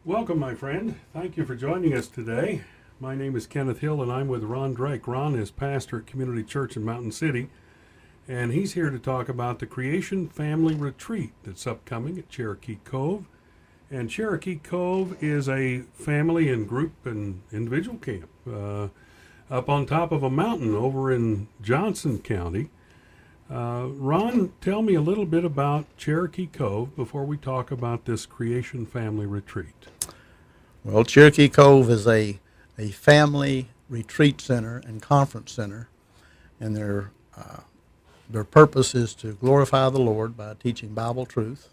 Welcome, my friend. Thank you for joining us today. My name is Kenneth Hill, and I'm with Ron Drake. Ron is pastor at Community Church in Mountain City, and he's here to talk about the Creation Family Retreat that's upcoming at Cherokee Cove. And Cherokee Cove is a family and group and individual camp up on top of a mountain over in Johnson County. Ron, tell me a little bit about Cherokee Cove before we talk about this Creation Family Retreat. Well, Cherokee Cove is a family retreat center and conference center, and their purpose is to glorify the Lord by teaching Bible truth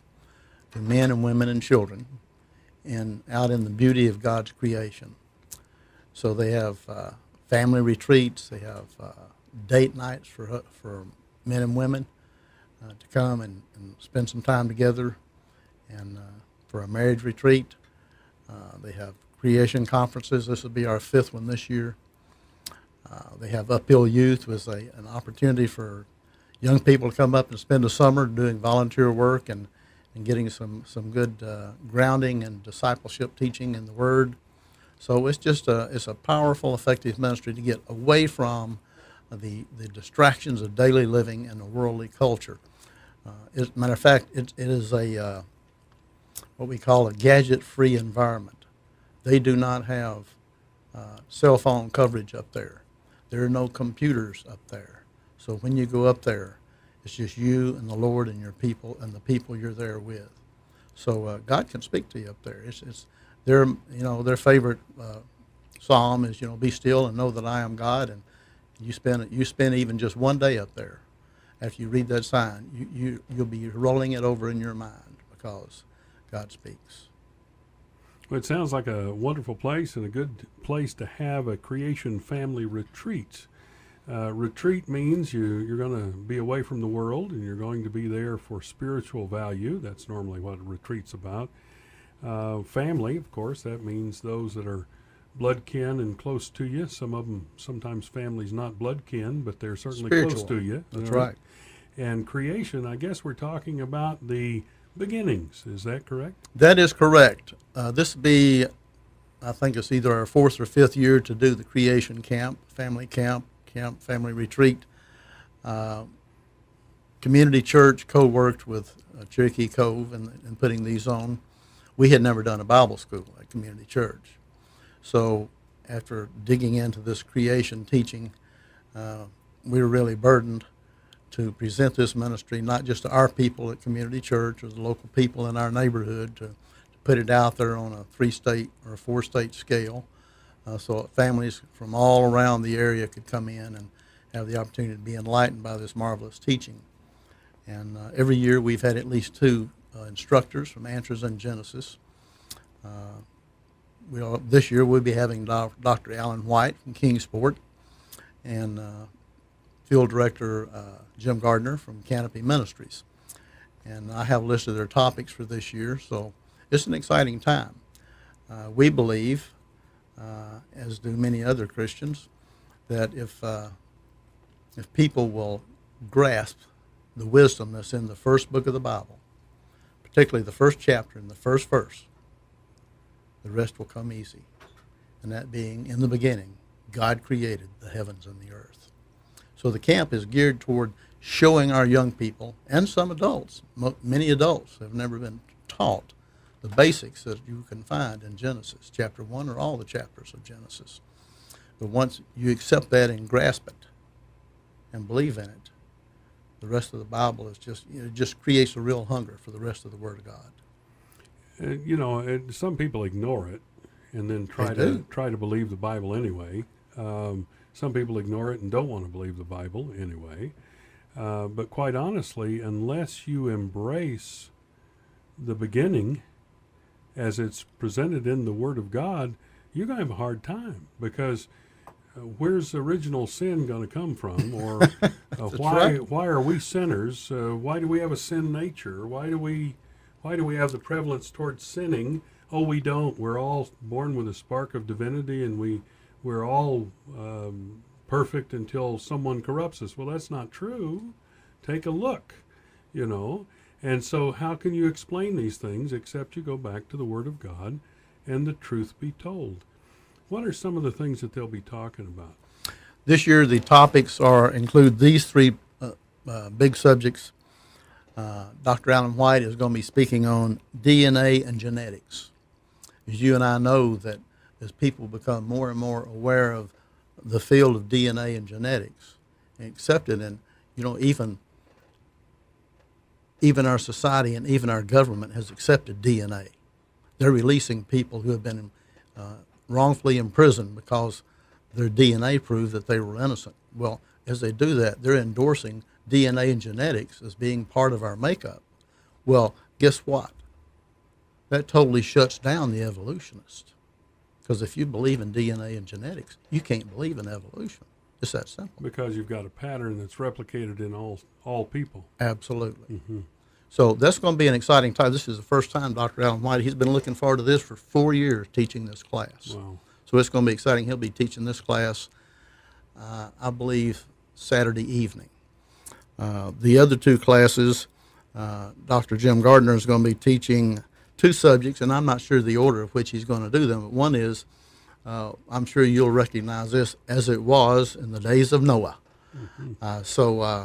to men and women and children, and out in the beauty of God's creation. So they have family retreats. They have date nights for men and women to come and spend some time together, and for a marriage retreat. They have creation conferences. This will be our fifth one this year. They have Uphill Youth, was an opportunity for young people to come up and spend the summer doing volunteer work and getting some good grounding and discipleship teaching in the Word. So it's just it's a powerful, effective ministry to get away from the distractions of daily living and the worldly culture. As a matter of fact, it is a what we call a gadget-free environment. They do not have cell phone coverage up there. There are no computers up there. So when you go up there, it's just you and the Lord and your people and the people you're there with. So God can speak to you up there. It's their favorite psalm is be still and know that I am God. And you spend even just one day up there. After you read that sign, you'll be rolling it over in your mind because God speaks. Well, it sounds like a wonderful place and a good place to have a Creation Family Retreat. Retreat means you're going to be away from the world and you're going to be there for spiritual value. That's normally what a retreat's about. Family, of course, that means those that are blood kin and close to you. Some of them, sometimes families not blood kin, but they're certainly Spiritual. close to you. That's right. And creation, I guess we're talking about the beginnings. Is that correct? That is correct. This will be, I think it's either our fourth or fifth year to do the creation family retreat. Community Church co-worked with Cherokee Cove in putting these on. We had never done a Bible school at Community Church. So after digging into this creation teaching, we were really burdened to present this ministry not just to our people at Community Church or the local people in our neighborhood, to put it out there on a 3-state or a 4-state scale, so families from all around the area could come in and have the opportunity to be enlightened by this marvelous teaching. And every year we've had at least 2 instructors from Answers in Genesis. This year we'll be having Dr. Alan White from Kingsport and Field Director Jim Gardner from Canopy Ministries. And I have listed their topics for this year, so it's an exciting time. We believe, as do many other Christians, that if people will grasp the wisdom that's in the first book of the Bible, particularly the first chapter and the first verse, the rest will come easy. And that being, in the beginning, God created the heavens and the earth. So the camp is geared toward showing our young people, and some adults, many adults have never been taught the basics that you can find in Genesis, chapter 1 or all the chapters of Genesis. But once you accept that and grasp it and believe in it, the rest of the Bible is just creates a real hunger for the rest of the Word of God. Some people ignore it and then try to believe the Bible anyway. Some people ignore it and don't want to believe the Bible anyway. But quite honestly, unless you embrace the beginning as it's presented in the Word of God, you're going to have a hard time, because where's original sin going to come from? Or why are we sinners? Why do we have a sin nature? Why do we have the prevalence towards sinning? Oh, we don't. We're all born with a spark of divinity, and we're all perfect until someone corrupts us. Well, that's not true. Take a look, And so how can you explain these things except you go back to the Word of God and the truth be told. What are some of the things that they'll be talking about? This year, the topics include these three big subjects. Dr. Alan White is going to be speaking on DNA and genetics. As you and I know, that as people become more and more aware of the field of DNA and genetics and accept it, and even our society and even our government has accepted DNA. They're releasing people who have been wrongfully imprisoned because their DNA proved that they were innocent. Well, as they do that, they're endorsing DNA and genetics as being part of our makeup. Well, guess what? That totally shuts down the evolutionist. Because if you believe in DNA and genetics, you can't believe in evolution. It's that simple. Because you've got a pattern that's replicated in all people. Absolutely. Mm-hmm. So that's going to be an exciting time. This is the first time Dr. Alan White, he's been looking forward to this for 4 years, teaching this class. Wow. So it's going to be exciting. He'll be teaching this class, I believe, Saturday evening. The other two classes, Dr. Jim Gardner is going to be teaching two subjects, and I'm not sure the order of which he's going to do them, but one is, I'm sure you'll recognize this, as it was in the days of Noah. Mm-hmm.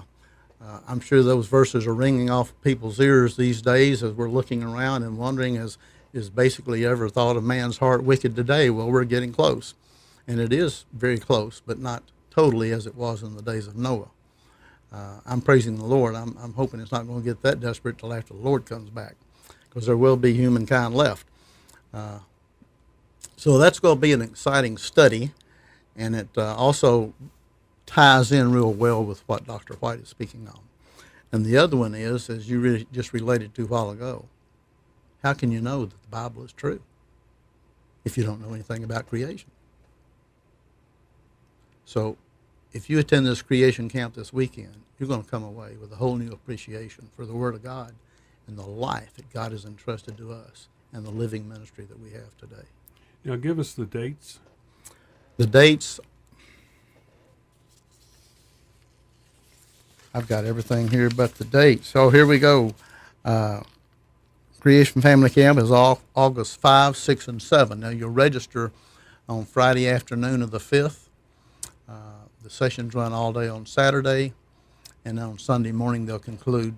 I'm sure those verses are ringing off people's ears these days as we're looking around and wondering, is basically ever thought of man's heart wicked today? Well, we're getting close. And it is very close, but not totally as it was in the days of Noah. I'm praising the Lord. I'm hoping it's not going to get that desperate till after the Lord comes back, because there will be humankind left. So that's going to be an exciting study, and it also ties in real well with what Dr. White is speaking on. And the other one is, as you just related to a while ago, how can you know that the Bible is true if you don't know anything about creation? So if you attend this creation camp this weekend, you're going to come away with a whole new appreciation for the Word of God and the life that God has entrusted to us and the living ministry that we have today. Now give us the dates. The dates, I've got everything here but the dates. So here we go. Creation Family Camp is August 5, 6, and 7. Now you'll register on Friday afternoon of the 5th. The sessions run all day on Saturday, and on Sunday morning they'll conclude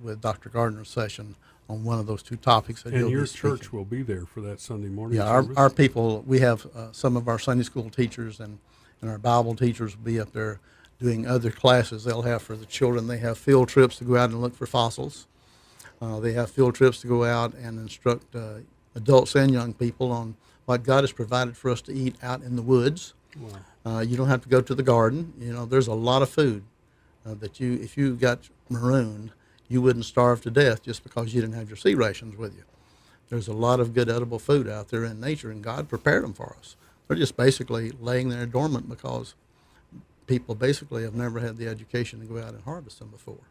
with Dr. Gardner's session on one of those two topics that he'll be speaking. And your church will be there for that Sunday morning service? Our people, we have some of our Sunday school teachers and our Bible teachers will be up there doing other classes they'll have for the children. They have field trips to go out and look for fossils. They have field trips to go out and instruct adults and young people on what God has provided for us to eat out in the woods. Wow. You don't have to go to the garden. You know, there's a lot of food that if you got marooned, you wouldn't starve to death just because you didn't have your sea rations with you. There's a lot of good edible food out there in nature, and God prepared them for us. They're just basically laying there dormant because people basically have never had the education to go out and harvest them before.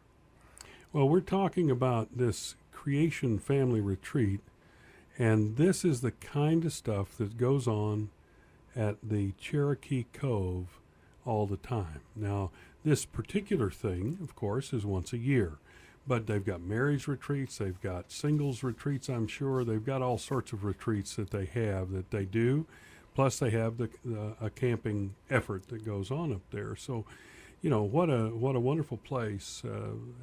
Well, we're talking about this Creation Family Retreat, and this is the kind of stuff that goes on at the Cherokee Cove all the time. Now, this particular thing, of course, is once a year, but they've got marriage retreats, they've got singles retreats, I'm sure. They've got all sorts of retreats that they do, plus they have a camping effort that goes on up there. So, you know, what a wonderful place.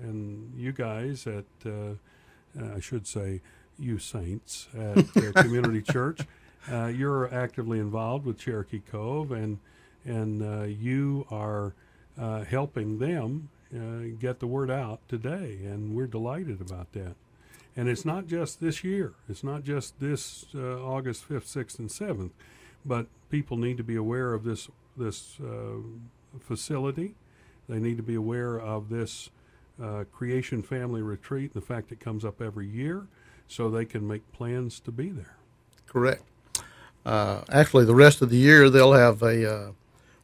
And you guys at, I should say, you saints at Community Church, you're actively involved with Cherokee Cove, and you are helping them get the word out today, and we're delighted about that. And it's not just this year. It's not just this August 5th, 6th, and 7th, but people need to be aware of this facility. They need to be aware of this Creation Family Retreat, the fact it comes up every year, so they can make plans to be there. Correct. Actually, the rest of the year, they'll have a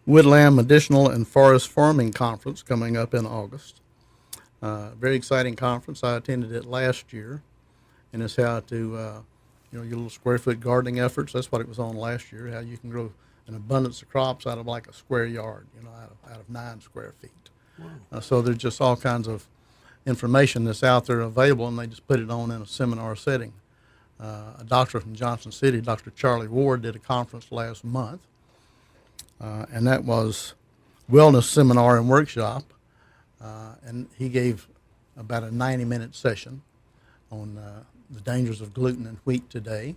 Woodland Medicinal and Forest Farming Conference coming up in August. Very exciting conference. I attended it last year, and it's how to, your little square foot gardening efforts. That's what it was on last year, how you can grow an abundance of crops out of like a square yard, out of 9 square feet. Wow. So there's just all kinds of information that's out there available, and they just put it on in a seminar setting. a doctor from Johnson City, Dr. Charlie Ward, did a conference last month, and that was wellness seminar and workshop, and he gave about a 90-minute session on the dangers of gluten and wheat today.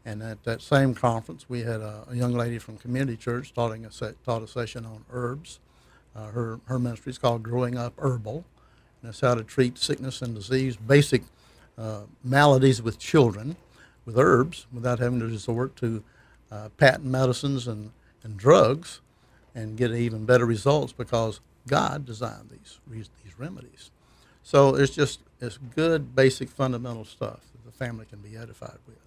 And at that same conference, we had a young lady from Community Church taught a session on herbs. Her ministry is called Growing Up Herbal, and it's how to treat sickness and disease, basic maladies with children with herbs without having to resort to patent medicines and drugs, and get even better results because God designed these remedies. So it's good, basic, fundamental stuff that the family can be edified with.